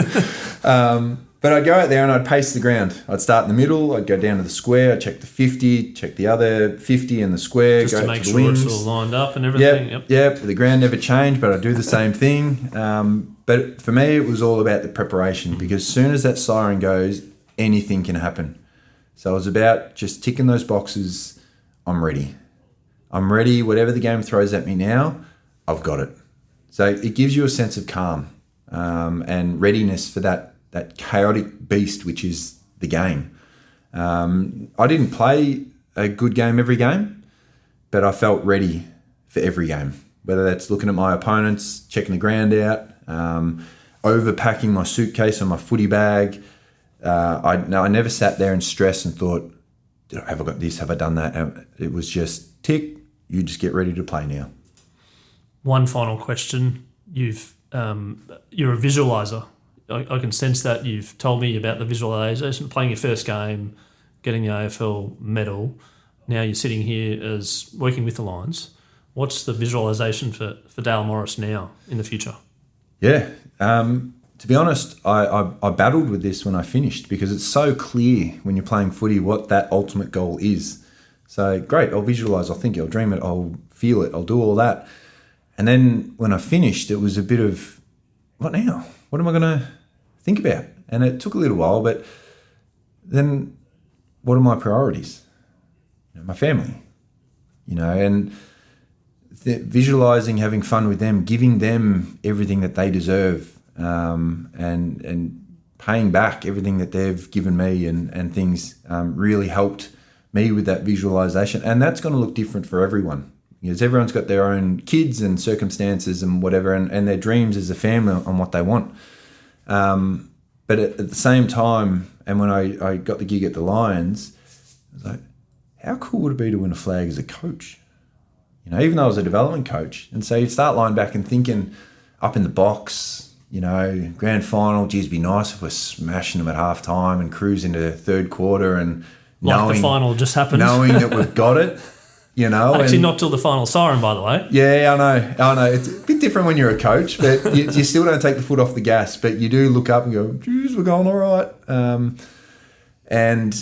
Speaker 2: But I'd go out there and I'd pace the ground. I'd start in the middle. I'd go down to the square. I'd check the 50, check the other 50 in the square.
Speaker 1: Just
Speaker 2: go
Speaker 1: to make
Speaker 2: to the
Speaker 1: sure
Speaker 2: wings.
Speaker 1: it's all lined up and everything.
Speaker 2: Yep. The ground never changed, but I'd do the same thing. But for me, it was all about the preparation, because as soon as that siren goes, anything can happen. So it was about just ticking those boxes. I'm ready. Whatever the game throws at me now, I've got it. So it gives you a sense of calm and readiness for that chaotic beast, which is the game. I didn't play a good game every game, but I felt ready for every game, whether that's looking at my opponents, checking the ground out, overpacking my suitcase or my footy bag. I never sat there and stressed and thought, have I got this? Have I done that? It was just tick, you just get ready to play now.
Speaker 1: One final question. You're a visualizer. I can sense that. You've told me about the visualization, playing your first game, getting the AFL medal. Now you're sitting here as working with the Lions. What's the visualization for Dale Morris now in the future?
Speaker 2: Yeah. To be honest, I battled with this when I finished because it's so clear when you're playing footy what that ultimate goal is. So great, I'll visualise, I'll think it, I'll dream it, I'll feel it, I'll do all that. And then when I finished, it was a bit of, what now? What am I going to think about? And it took a little while, but then what are my priorities? My family, and visualising, having fun with them, giving them everything that they deserve, and paying back everything that they've given me and things really helped me with that visualisation. And that's going to look different for everyone. Because everyone's got their own kids and circumstances and whatever, and their dreams as a family on what they want. But at the same time, and when I got the gig at the Lions, I was like, how cool would it be to win a flag as a coach? Even though I was a development coach. And so you start lying back and thinking up in the box, grand final, geez, it'd be nice if we're smashing them at half time and cruising to third quarter and
Speaker 1: the final just happened.
Speaker 2: Knowing that we've got it.
Speaker 1: Actually, not till the final siren, by the way.
Speaker 2: Yeah, I know. It's a bit different when you're a coach, but you still don't take the foot off the gas. But you do look up and go, geez, we're going all right. And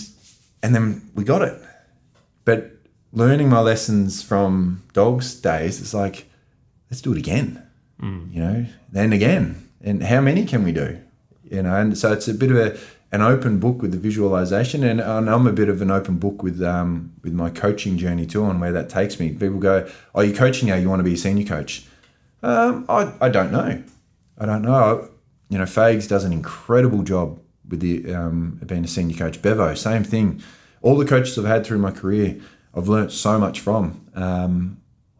Speaker 2: then we got it. But learning my lessons from Dogs days, it's like, let's do it again. Then again. And how many can we do? And so it's a bit of an open book with the visualization, and I'm a bit of an open book with my coaching journey too, on where that takes me. People go, "Oh, you're coaching now. You want to be a senior coach?" I don't know. Fags does an incredible job with the being a senior coach. Bevo, same thing. All the coaches I've had through my career, I've learnt so much from.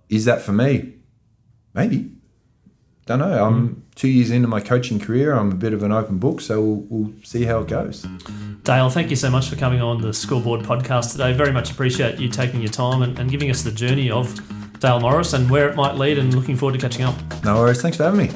Speaker 2: Is that for me? Maybe. Don't know. I'm 2 years into my coaching career. I'm a bit of an open book, so we'll see how it goes.
Speaker 1: Dale, thank you so much for coming on the Scoreboard podcast today. Very much appreciate you taking your time and giving us the journey of Dale Morris and where it might lead, and looking forward to catching up.
Speaker 2: No worries. Thanks for having me.